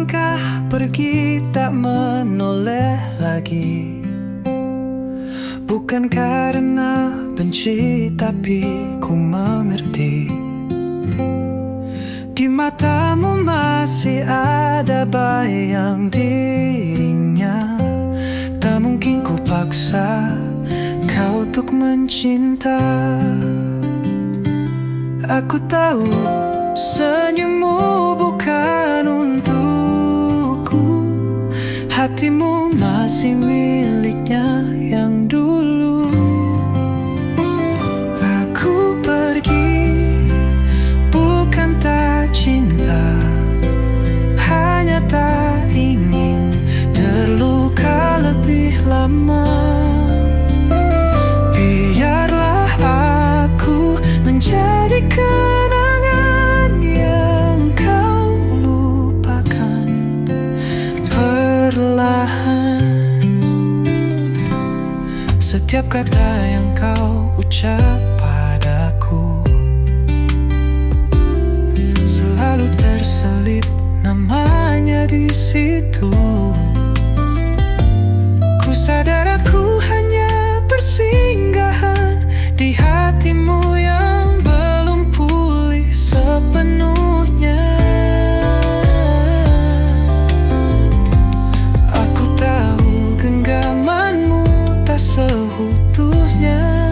selangkah pergi tak menoleh lagi. Bukan karena benci tapi ku mengerti. Di matamu masih ada bayang dirinya. Tak mungkin ku paksa kau untuk mencinta. Aku tahu senyummu bukan untukku. Hatimu masih miliknya yang dulu. Aku pergi bukan tak cinta, hanya tak ingin terluka lebih lama. Biarlah aku menjadi kenangan yang kau lupakan perlahan. Setiap kata yang kau ucap padaku selalu terselip namanya di situ. Ku sadar aku hanya persinggahan di hatimu yang belum pulih sepenuhnya. Aku tahu genggamanmu tak seutuhnya.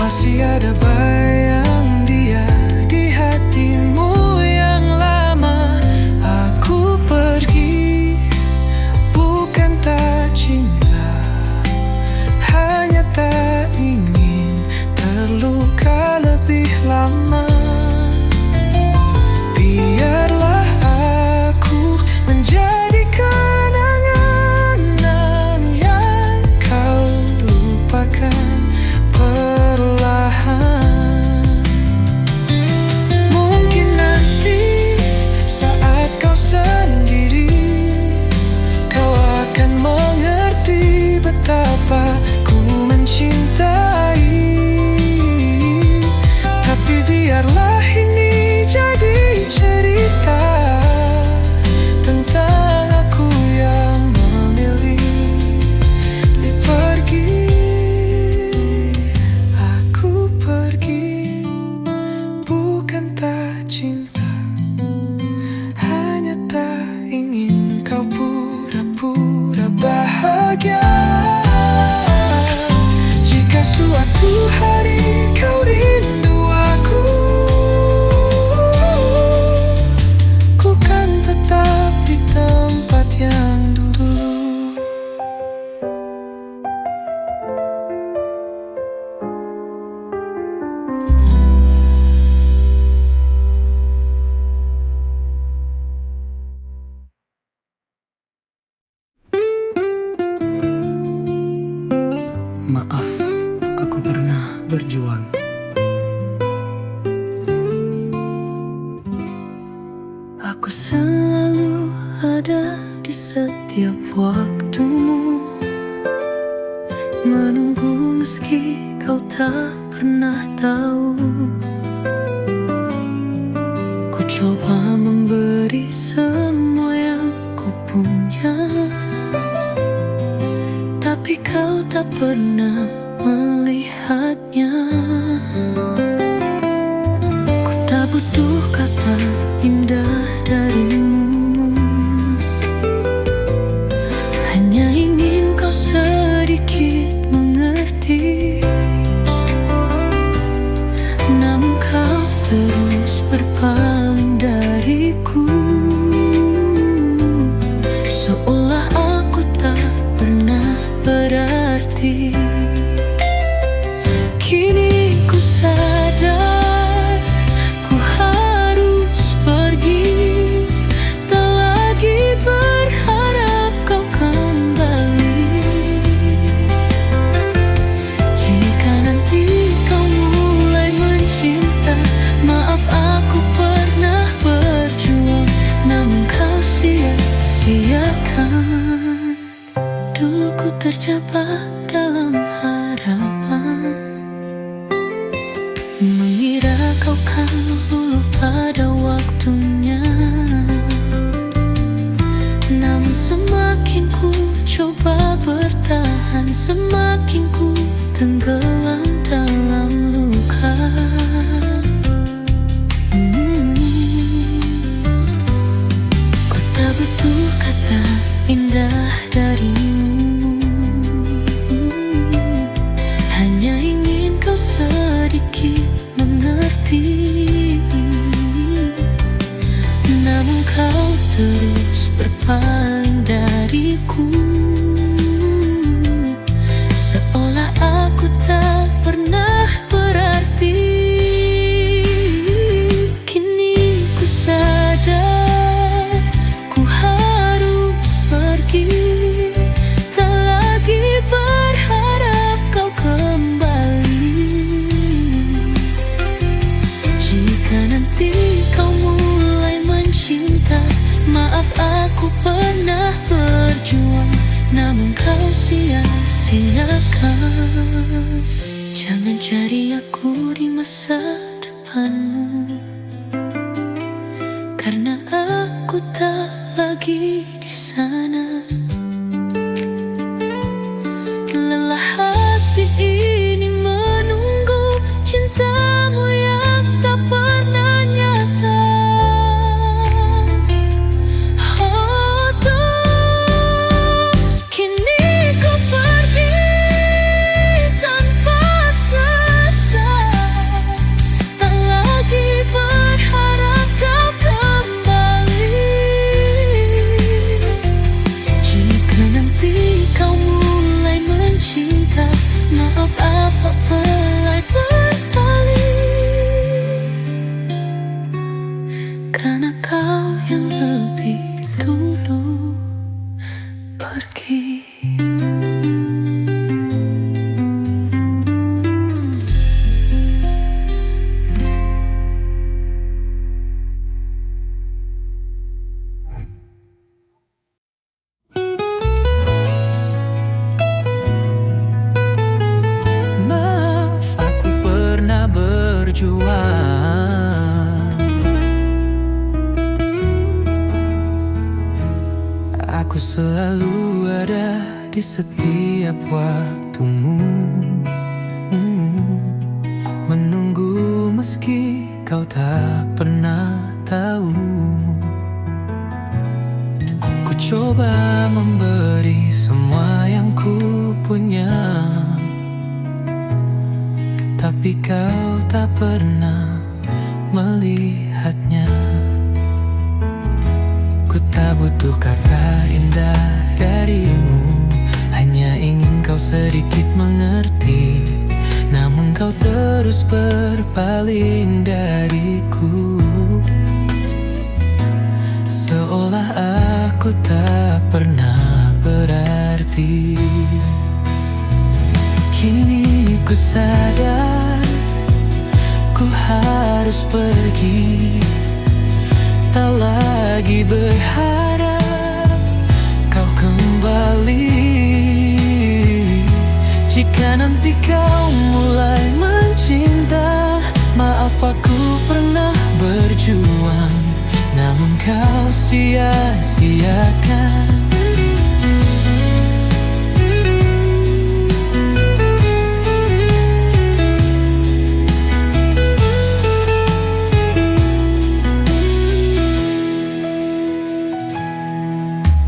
Masih ada bayang dia di hatimu yang lama. Aku pergi bukan tak cinta, hanya tak ingin terluka lebih lama. Biarlah aku menjadi kenangan yang kau lupakan perlahan. Mungkin nanti saat kau sendiri, kau akan mengerti betapa ku mencintai. Tapi biarlah ini jadi cerita tentang aku yang memilih pergi. Aku pergi bukan tak cinta, hanya tak ingin kau pura-pura bahagia. Jika suatu hari kau rindu aku, ku kan tetap di tempat yang dulu. Maaf, aku pernah berjuang. Aku selalu ada di setiap waktumu, menunggu meski kau tak pernah tahu. Ku coba memberi semua yang ku punya, tapi kau tak pernah melihatnya. Ku tak butuh kata indah darimu, hanya ingin kau sedikit mengerti. Namun kau terus berpaling dariku, seolah aku tak pernah berarti. Kini ku sadar ku harus pergi, tak lagi berharap kau kembali. Jika nanti kau mulai mencinta, maaf aku pernah berjuang, namun kau sia-siakan. Dulu ku terjebak dalam harapan, mengira kau kan luluh pada waktunya. terus berpaling dariku, seolah aku tak pernah berarti. Kini ku sadar ku harus pergi, tak lagi berharap kau kembali. Jika nanti kau mulai mencinta, maaf aku pernah berjuang, namun kau sia-siakan. Jangan cari aku di masa depanmu, karena aku tak lagi di sana. Lelah hati ini menunggu cintamu yang tak pernah nyata. Oh Tuh, kini ku pergi tanpa sesat, tak lagi berharap kau kembali. Jika nanti kau mulai mencinta, maaf aku mulai berpaling, karena kau yang lebih dulu pergi. Maaf, aku pernah berjuang. Aku selalu ada di setiap waktumu, menunggu meski kau tak pernah tahu. Ku coba memberi semua yang ku punya, tapi kau tak pernah melihatnya. Ku tak butuh kata indah darimu, hanya ingin kau sedikit mengerti, namun kau terus berpaling dariku, seolah aku tak pernah berarti. Kini ku sadar ku harus pergi, tak lagi berharap kau kembali. Jika nanti kau mulai mencinta, maaf aku pernah berjuang, namun kau sia-siakan.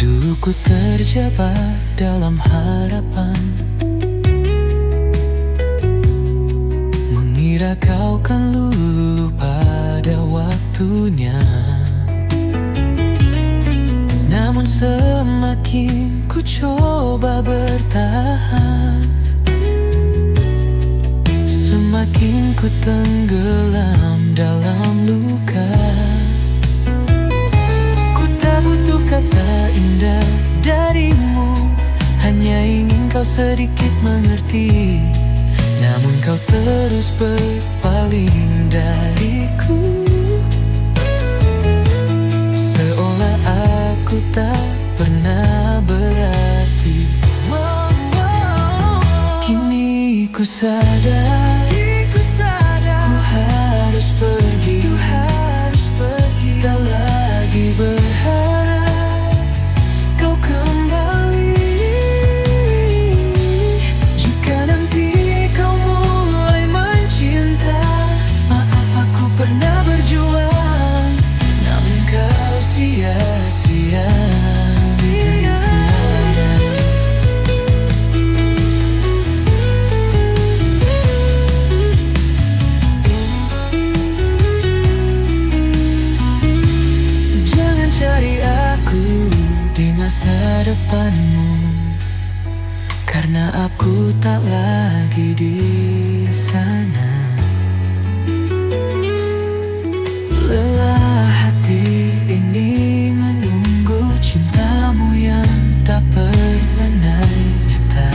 Dulu ku terjebak dalam harapan, mengira kau kan lulu pada waktunya. Namun semakin ku coba bertahan, semakin ku tenggelam dalam luka. Ku tak butuh kata indah darimu, hanya ingin kau sedikit mengerti, namun kau terus berpaling dariku, seolah aku tak pernah berarti. Kini ku sadar ku harus pergi, tak lagi berharap kau kembali. Jika nanti kau mulai mencinta, maaf aku pernah berjuang, namun kau sia-sia. Jangan cari depanmu, karena aku tak lagi di sana. Lelah hati ini menunggu cintamu yang tak pernah nyata,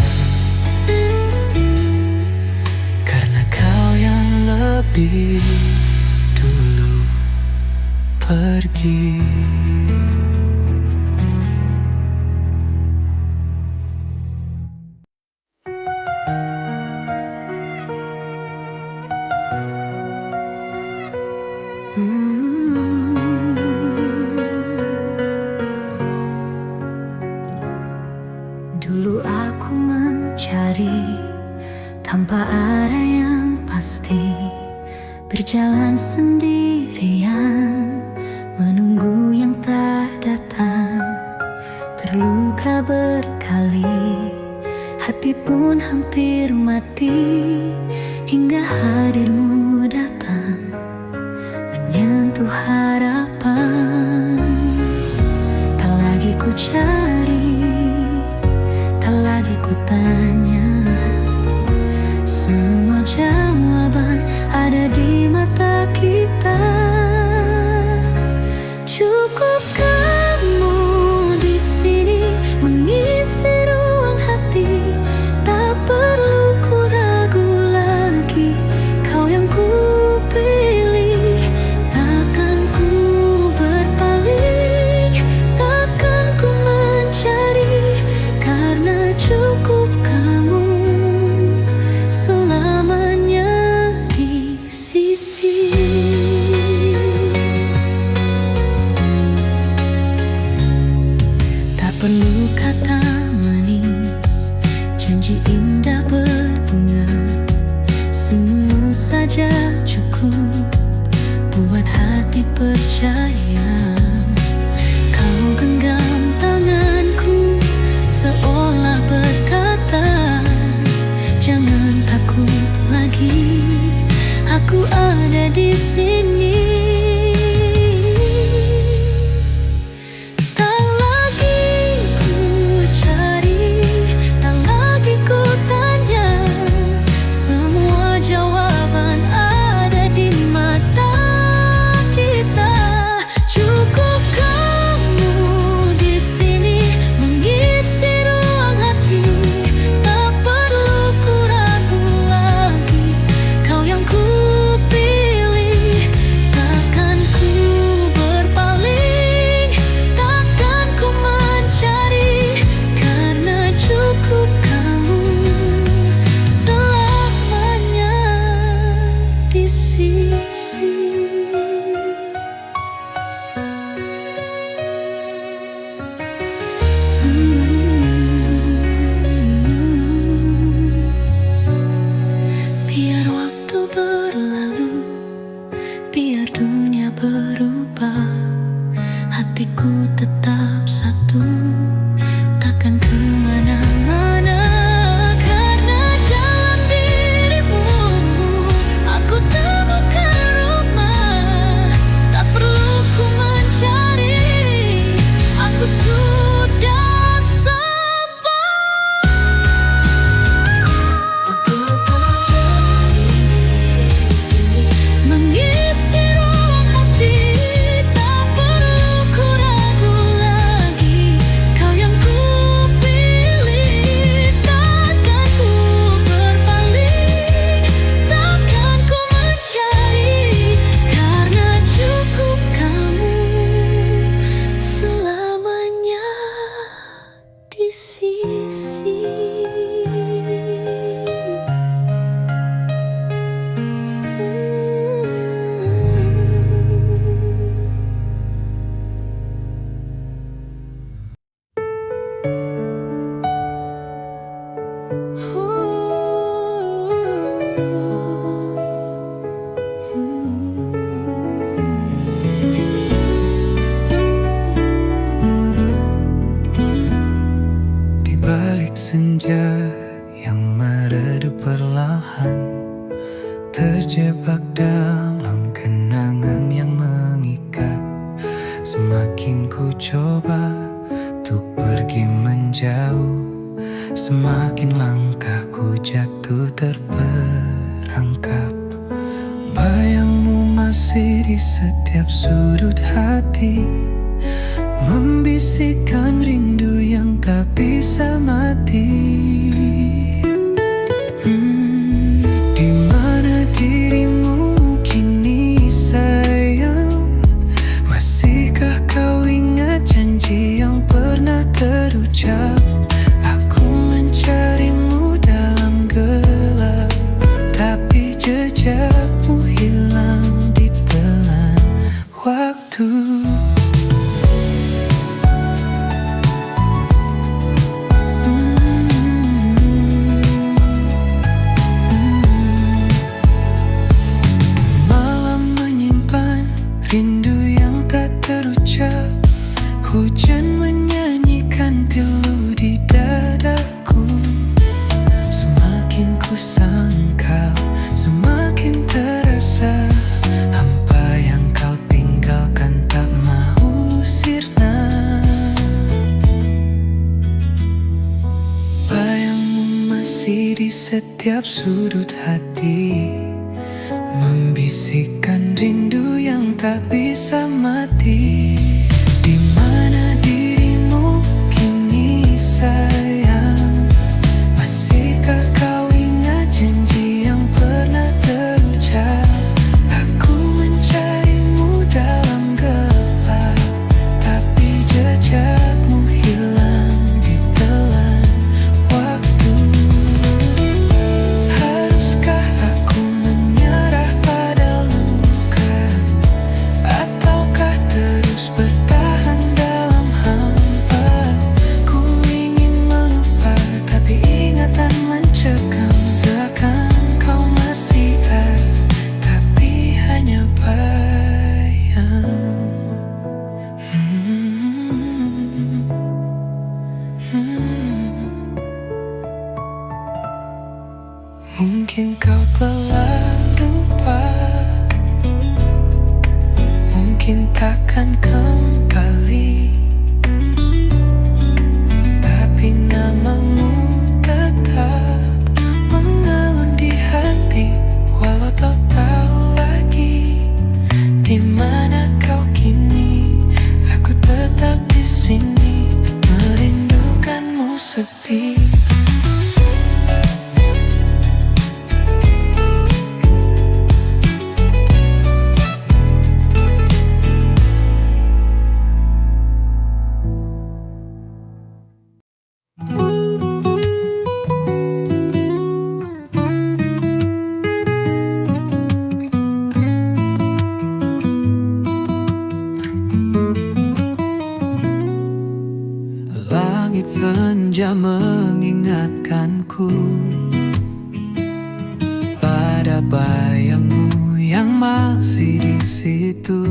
karena kau yang lebih dulu pergi. Dulu aku mencari tanpa arah yang pasti, berjalan sendirian, menunggu yang tak datang. Terluka berkali, hati pun hampir mati, hingga hadirmu datang menyentuh harapan. Tak lagi ku cari, tak lagi ku tanya, semua jawaban ada di mata kita. Cukup kamu di sini mengisi ruang hati, tak perlu ku ragu lagi. Kau yang ku pilih, takkan ku berpaling, takkan ku mencari, karena cukup kamu selamanya di sisi. Tak perlu kata manis, janji indah berbunga, senyummu saja cukup buat hati percaya. Kau genggam tanganku seolah berkata, jangan takut lagi, aku ada di sini. Tak lagi ku cari, tak lagi ku tanya, semua jawaban ada di mata kita. Cukup kamu di sini mengisi ruang hati, tak perlu ku ragu lagi. Kau yang ku pilih, takkan ku berpaling, takkan ku mencari, karena cukup kamu selamanya di sisi. Biar waktu berlalu, biar dunia berubah, hatiku tetap satu, takkan kemana-mana. Karena dalam dirimu aku temukan rumah, tak perlu ku mencari, aku sudah sampai. Mengisi ruang hati, tak perlu ku ragu lagi. Kau yang ku pilih, takkan ku berpaling, takkan ku mencari, karena cukup kamu selamanya di sisi. Di balik senja yang meredup perlahan, terjebak dalam kenangan yang mengikat. Semakin ku coba Waktu pergi menjauh, semakin langkahku jatuh terperangkap. Bayangmu masih di setiap sudut hati, membisikkan rindu yang tak bisa mati. Di mana dirimu kini sayang? Masihkah kau ingat janji yang pernah terucap? Aku mencarimu dalam gelap, tapi jejakmu hilang ditelan waktu. Rindu yang tak terucap, hujan menyanyikan pilu di dadaku. Semakin ku sangkal, semakin terasa hampa yang kau tinggalkan tak mau sirna. Bayangmu masih di setiap sudut hati, membisikkan rindu yang tak bisa mati. Di mana dirimu kini sayang? Masihkah kau ingat janji yang pernah terucap? Aku mencarimu dalam gelap, tapi jejakmu hilang ditelan waktu. Haruskah aku menyerah pada luka, ataukah terus bertahan dalam hampa? Ku ingin melupa, tapi ingatan mencekam. Seakan kau masih ada, tapi hanya bayang. Mungkin kau telah lupa, mungkin takkan kembali, tapi namamu tetap mengalun di hati. Walau tak tahu lagi di mana kau kini, aku tetap di sini merindukanmu sepi. Langit senja mengingatkanku pada bayangmu yang masih di situ.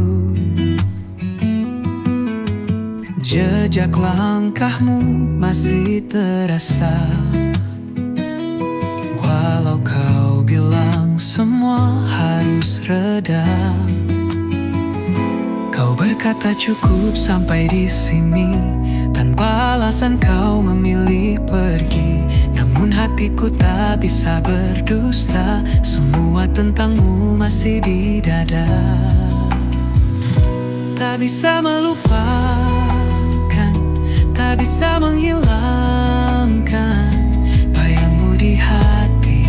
Jejak langkahmu masih terasa, walau kau bilang semua harus reda. Kau berkata cukup sampai di sini, tanpa alasan kau memilih pergi. Namun hatiku tak bisa berdusta, semua tentangmu masih di dada. Tak bisa melupakan, tak bisa menghilangkan bayangmu di hati,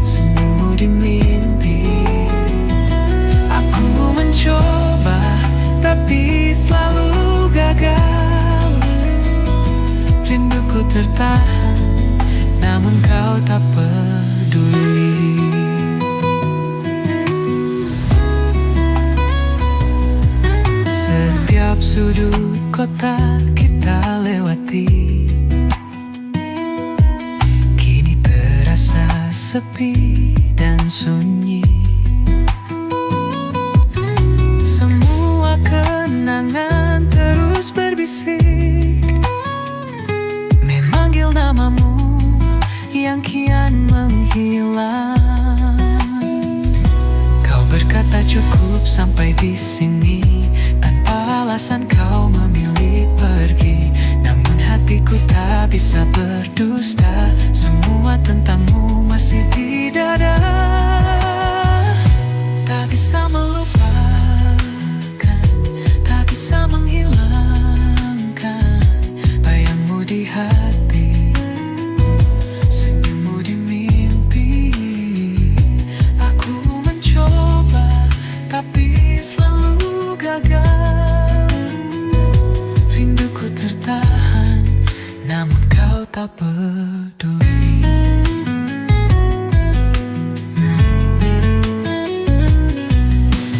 senyummu di mimpi. Aku mencoba, tapi selalu gagal. Rinduku tertahan, namun kau tak peduli. Setiap sudut kota kita lewati, kini terasa sepi dan sunyi. Semua kenangan terus berbisik, memanggil namamu yang kian menghilang. Kau berkata cukup sampai di sini, tanpa alasan kau memilih pergi. hatiku tak bisa berdusta. Semua tentangmu masih di dada. Tak bisa melupakan, tak bisa menghilangkan bayangmu di hati, senyummu di mimpi. Aku mencoba tapi selalu gagal. Rinduku tertahan, namun kau tak peduli.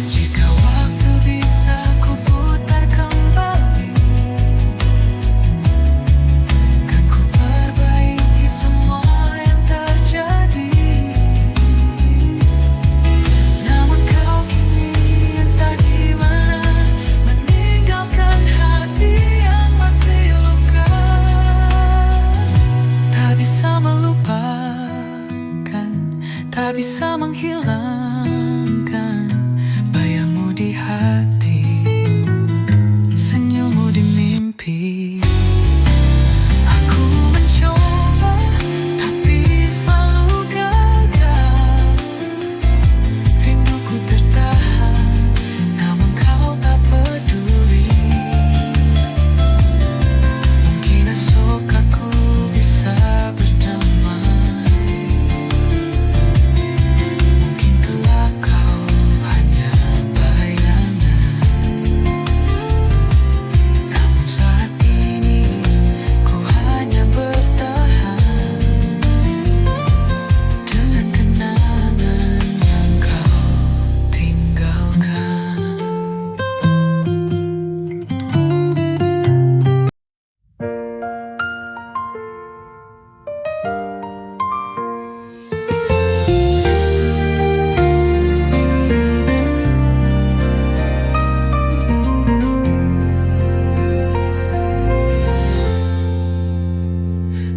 Jika waktu bisa ku putar kembali, kan ku perbaiki semua yang terjadi. Namun kau kini entah di mana, meninggalkan hati yang masih luka. Tak bisa melupakan, tak bisa menghilangkan bayangmu di hati, senyummu di mimpi. Aku mencoba tapi selalu gagal. Rinduku tertahan, namun kau tak peduli. Mungkin esok aku bisa berdamai, mungkin kelak kau hanya bayangan. Namun saat ini ku hanya bertahan dengan kenangan yang kau tinggalkan.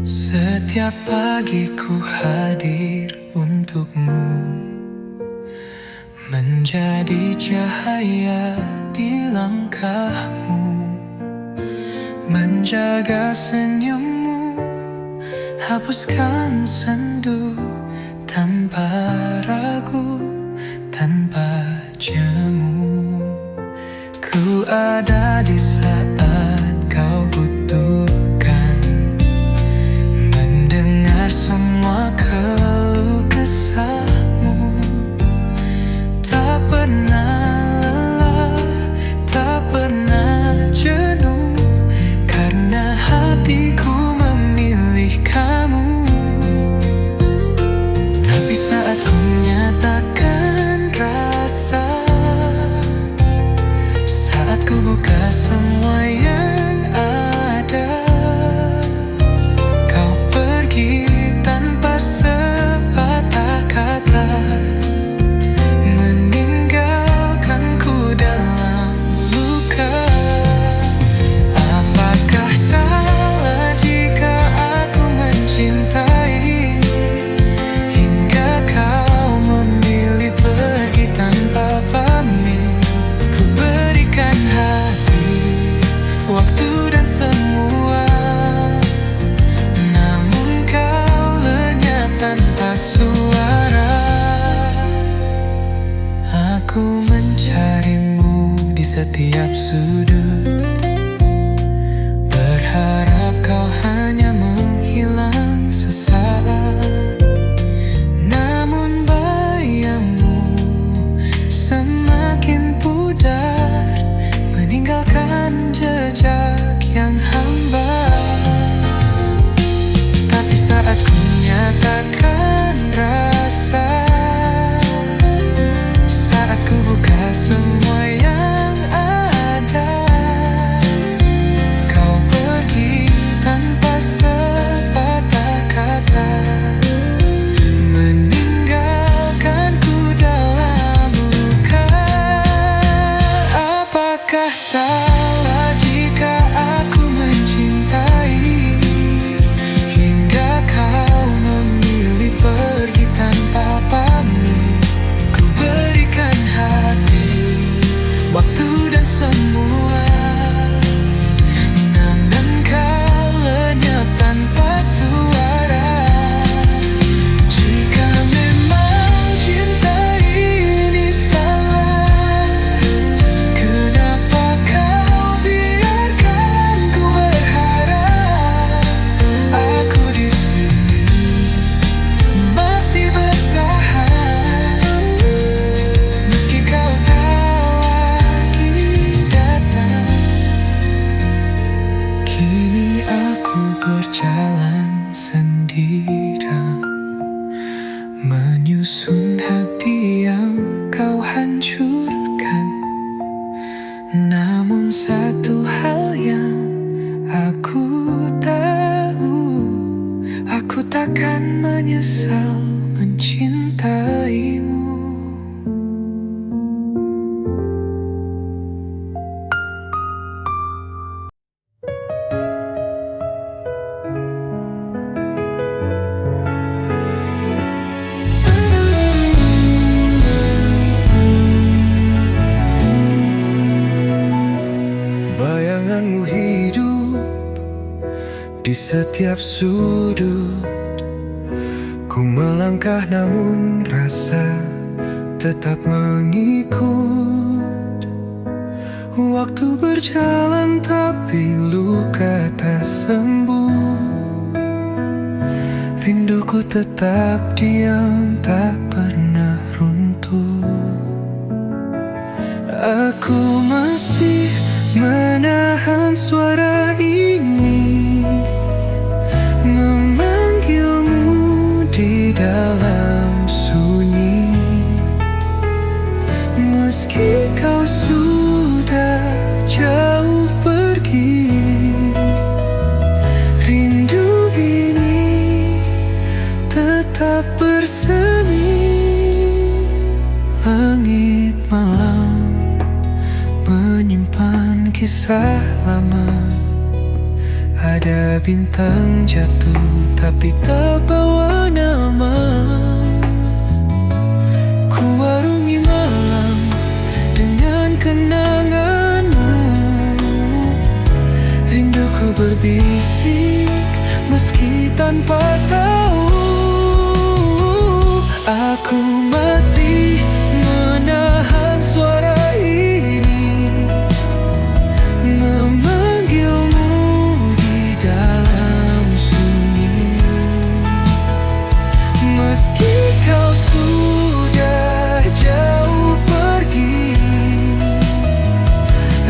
Setiap pagi ku hadir untukmu, menjadi cahaya di langkahmu, menjaga senyummu, hapuskan sendu tanpa ragu, tanpa jemu. Ku ada di saat kau butuhkan, mendengar semua keluh kesahmu. Tak pernah lelah, tak pernah jenuh, karena hatiku memilih kamu. Tapi saat ku nyatakan rasa, saat ku buka semua yang ada, kau pergi tanpa sepatah kata, meninggalkanku dalam luka. Apakah salah jika aku mencintai, hingga kau memilih pergi tanpa pamit? Ku berikan hati, waktu dan semua, namun kau lenyap tanpa suara. Aku mencarimu di setiap sudut, berharap kau hanya menghilang sesaat. Namun bayangmu semakin pudar, meninggalkan jejak yang hambar. Tapi saat ku nyatakan rasa, saat ku buka semua yang ada, kau pergi tanpa sepatah kata, meninggalkanku dalam luka. Apakah salah jika aku mencintai, hingga kau memilih Ku berjalan sendirian, menyusun hati yang kau hancurkan. Namun satu hal yang aku tahu, aku takkan menyesal mencintaimu. Bayanganmu hidup di setiap sudut. Ku melangkah namun rasa tetap mengikut. Waktu berjalan tapi luka tak sembuh. Rinduku tetap diam, tak pernah runtuh. Aku masih menahan suara ini, memanggilmu di dalam sunyi. Meski kau sudah jauh pergi, rindu ini tetap bersemi. Langit malam menyimpan kisah lama. Ada bintang jatuh tapi tak bawa nama. Ku warungi malam dengan kenanganmu. Rinduku berbisik meski tanpa tahu. Aku masih menahan suara ini, memanggilmu di dalam sunyi. Meski kau sudah jauh pergi,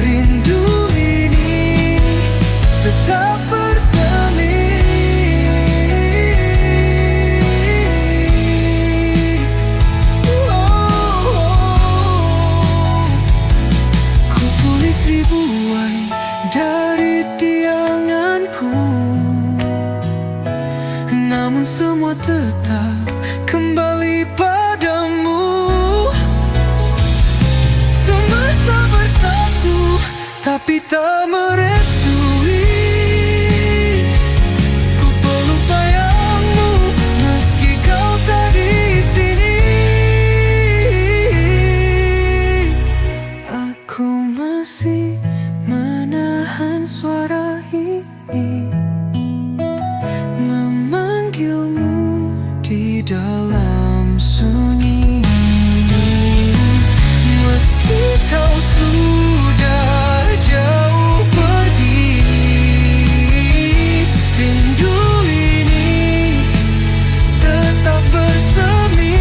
rindu ini tetap bersemi. Ku tulis ribuan dari dianganku, namun semua tetap kembali padamu. Semesta bersatu tapi tak merestui. Ku peluk bayangmu meski kau tak di sini. Aku masih menahan suara ini, memanggilmu di dalam sunyi. Meski kau sudah jauh pergi, rindu ini tetap bersemi.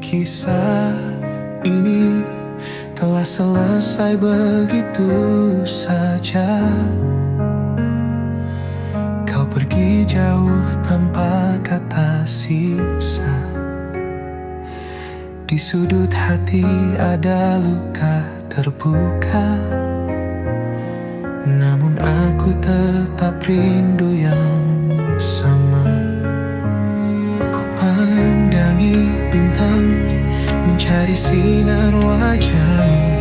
Kisah ini telah selesai begitu saja. Kau pergi jauh tanpa kata sisa. Di sudut hati ada luka terbuka, namun aku tetap rindu yang sama. Ku pandangi bintang, mencari sinar wajahmu.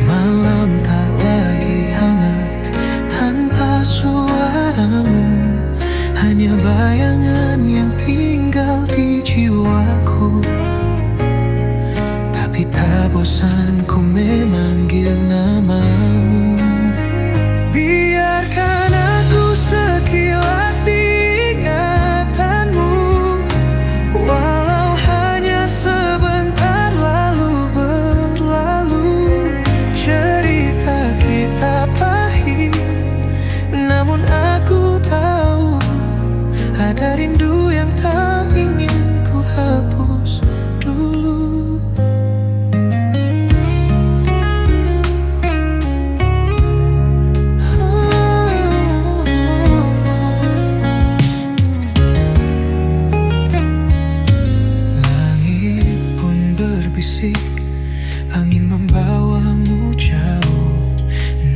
Malam tak lagi hangat tanpa suaramu. Hanya bayangan yang tinggal di jiwaku. Tapi tak bosan ku memanggil namamu. Biarkan aku sekilas diingatanmu, Ada rindu yang tak ingin ku hapus dulu. Langit pun berbisik, angin membawamu jauh,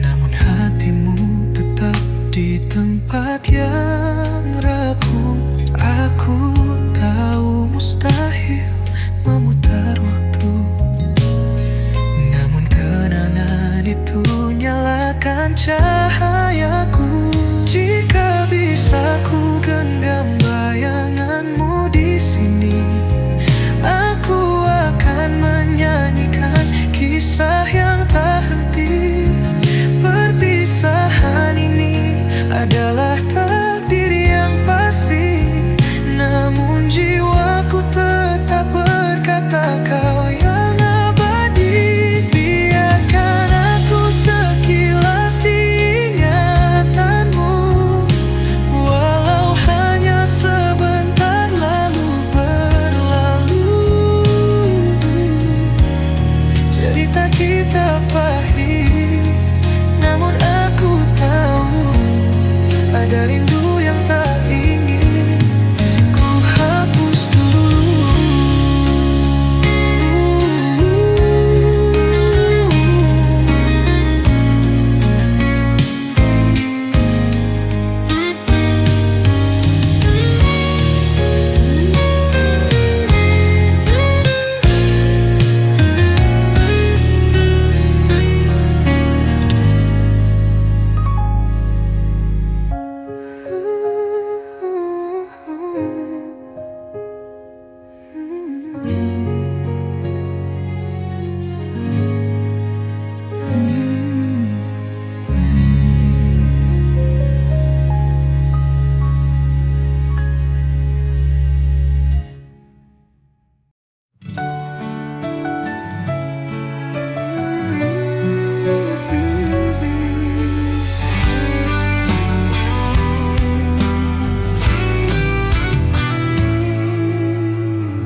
namun hatimu tetap di tempat yang rapuh. Aku tahu mustahil memutar waktu, namun kenangan itu nyalakan cahayaku. Jika bisa ku genggam bayanganmu di sini, aku akan menyanyikan kisah yang tak henti. Perpisahan ini adalah takdir yang pasti, namun jiwaku tetap berkata kau yang abadi. Biarkan aku sekilas diingatanmu, walau hanya sebentar lalu berlalu. Cerita kita pahit, namun aku tahu ada rindu yang tak ingin ku hapus dulu.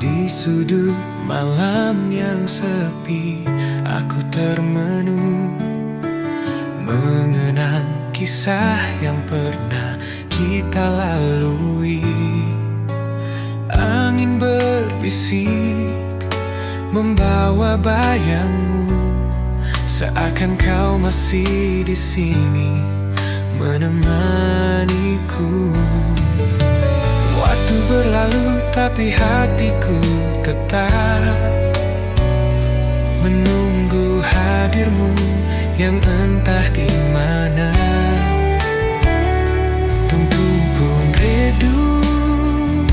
Di sudut malam yang sepi, aku termenung, mengenang kisah yang pernah kita lalui. Angin berbisik membawa bayangmu, seakan kau masih di sini menemaniku. Waktu berlalu tapi hatiku tetap menunggu hadirmu yang entah di mana. Tentu pun redup,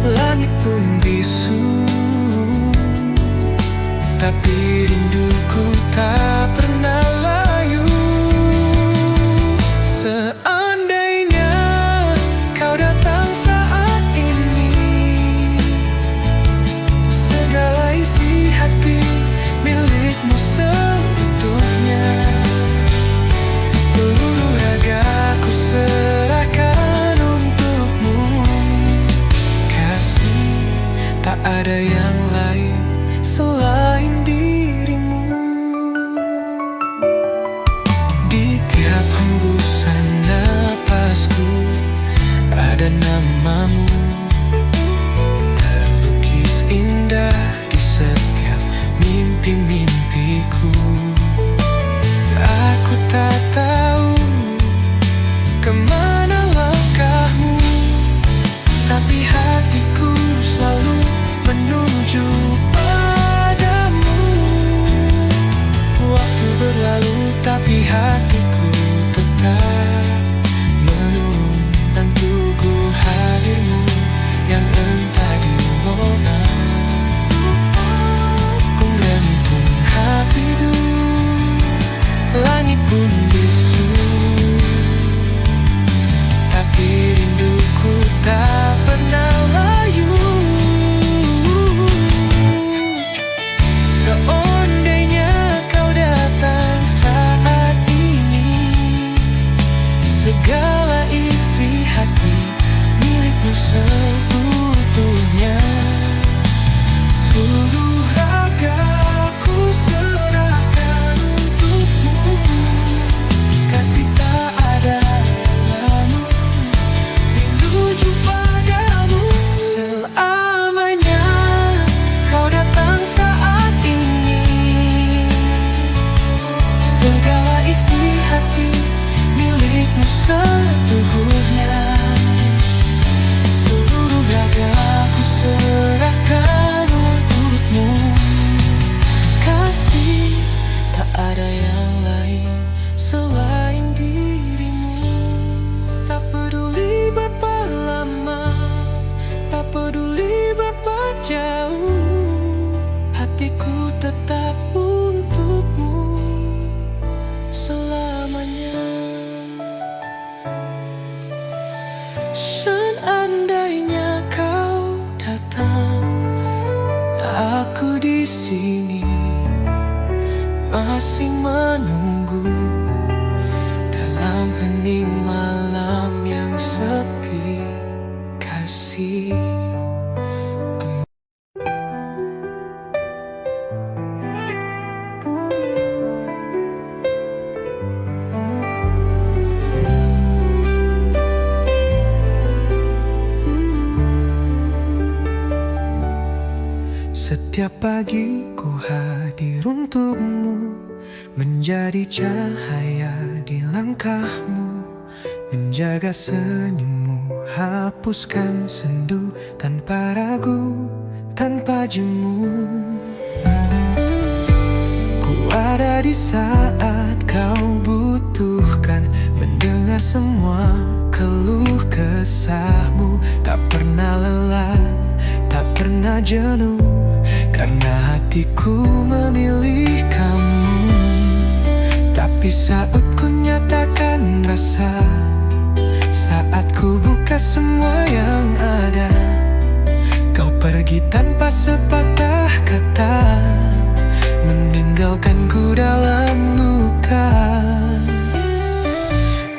langit pun bisu, tapi rinduku tak pernah layu. Seandainya kau datang saat ini, segala isi hati milikmu seutuhnya. Seluruh ragaku serahkan untukmu, kasih tak ada yang lain selain dirimu. Di tiap hembusan napasku ada namamu, terlukis indah di setiap mimpi-mimpiku. Aku tak tahu kemana langkahmu, tapi hatiku selalu menuju padamu. Waktu berlalu tapi hatiku tetap menunggu hadirmu. masih menunggu dalam hening malam yang sepi, kasih. Setiap pagi ku hadir untukmu, menjadi cahaya di langkahmu, menjaga senyummu, hapuskan sendu tanpa ragu, tanpa jemu. Ku ada di saat kau butuhkan, mendengar semua keluh kesahmu, tak pernah lelah, tak pernah jenuh, karena hatiku memilih kamu. Tapi saat ku nyatakan rasa, saat ku buka semua yang ada, kau pergi tanpa sepatah kata, meninggalkanku dalam luka.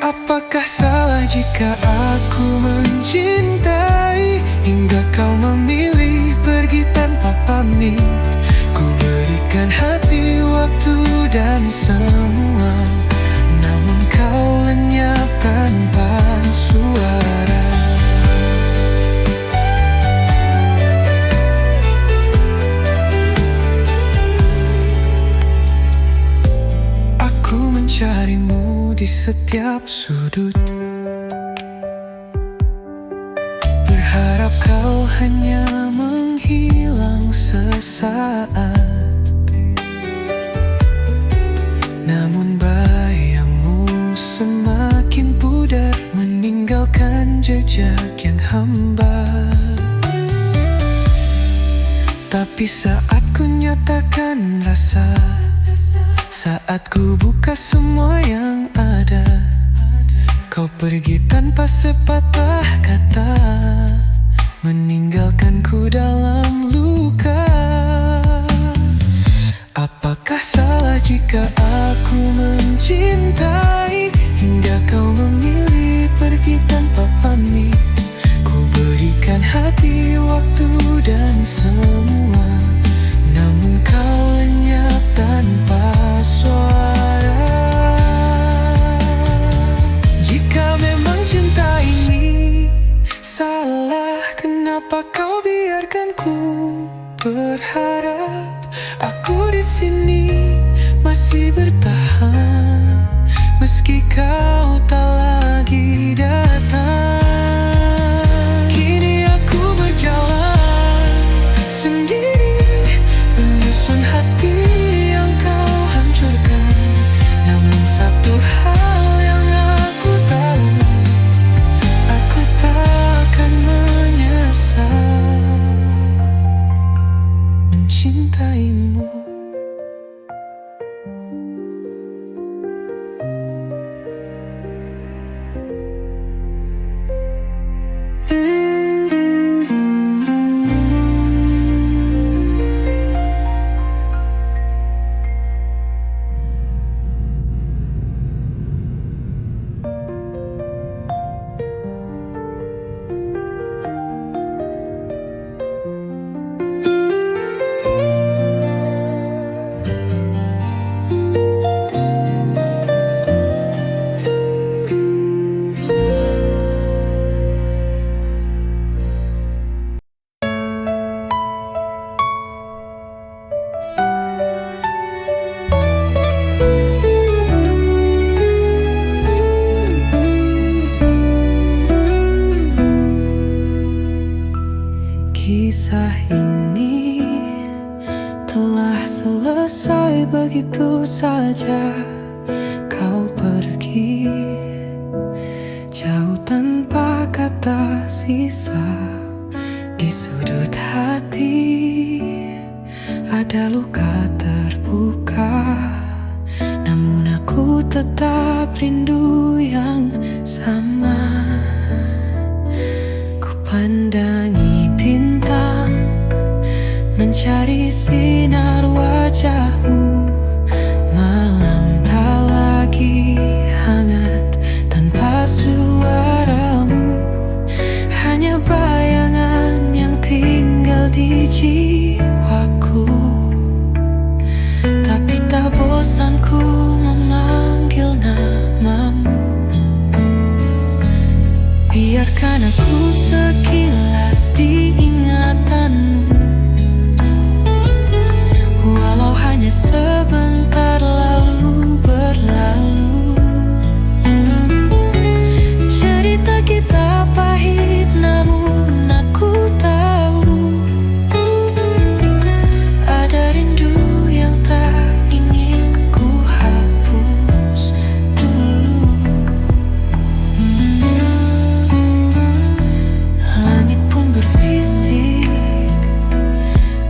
Apakah salah jika aku mencintai hingga kau memilih pergi tanpa pamit? Ku berikan hati, waktu dan semua, namun kau lenyap tanpa suara. Aku mencarimu di setiap sudut, berharap kau hanya menghilang sesaat. Namun bayangmu semakin pudar, meninggalkan jejak yang hambar. Tapi saat ku nyatakan rasa, saat ku buka semua yang ada, kau pergi tanpa sepatah kata, meninggalkanku dalam luka. Apakah salah jika aku mencintai hingga kau memilih pergi tanpa pamit? Ku berikan hati, waktu dan semua, namun kau lenyap tanpa suara. Jika memang cinta ini salah, kenapa kau biarkan ku berharap? Aku di sini masih bertahan, meski kau tak lagi datang. Kini aku berjalan sendiri, menyusun hati yang kau hancurkan. Namun satu hal yang aku tahu, aku takkan menyesal mencintaimu. Kisah ini telah selesai begitu saja. Kau pergi jauh tanpa kata sisa. Di sudut hati ada luka terbuka, namun aku tetap rindu yang sama. Ku pandangi bintang, mencari sinar wajahmu. aku sekilas di ingatanmu, walau hanya sebentar lalu berlalu. Cerita kita pahit, namun aku tahu ada rindu yang tak ingin ku hapus dulu. Langit pun berbisik,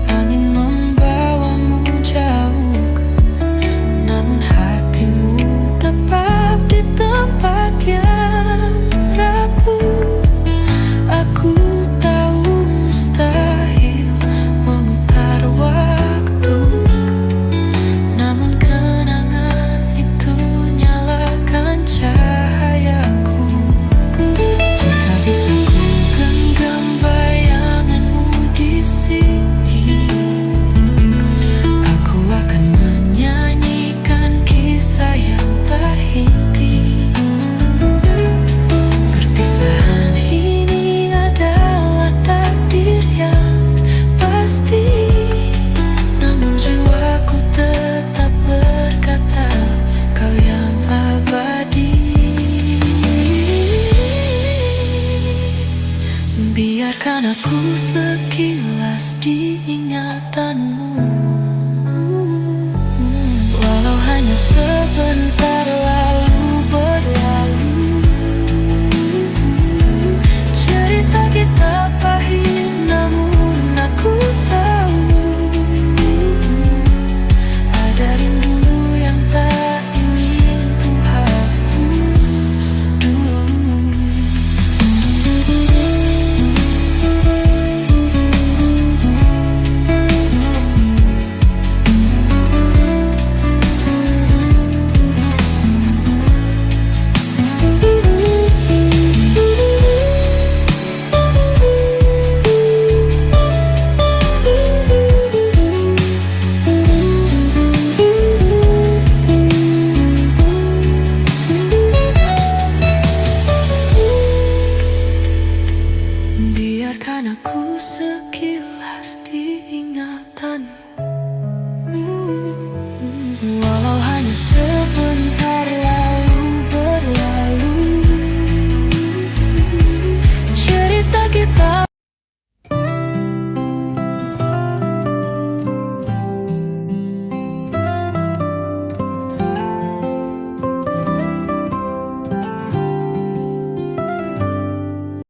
angin membawamu jauh, namun hatimu tetap di tempat yang rapuh. Aku tahu mustahil memutar waktu, namun kenangan itu nyalakan cahayaku. Jika bisa ku genggam bayanganmu di sini, aku akan menyanyikan kisah yang terhenti. Perpisahan ini adalah takdir yang pasti, namun jiwaku tetap berkata kau yang abadi. Biarkan aku sekilas di ingatanmu, walau hanya sebentar lalu berlalu. Cerita kita pahit, namun aku tahu ada rindu yang tak ingin ku hapus dulu. Biarkan aku sekilas di ingatanmu,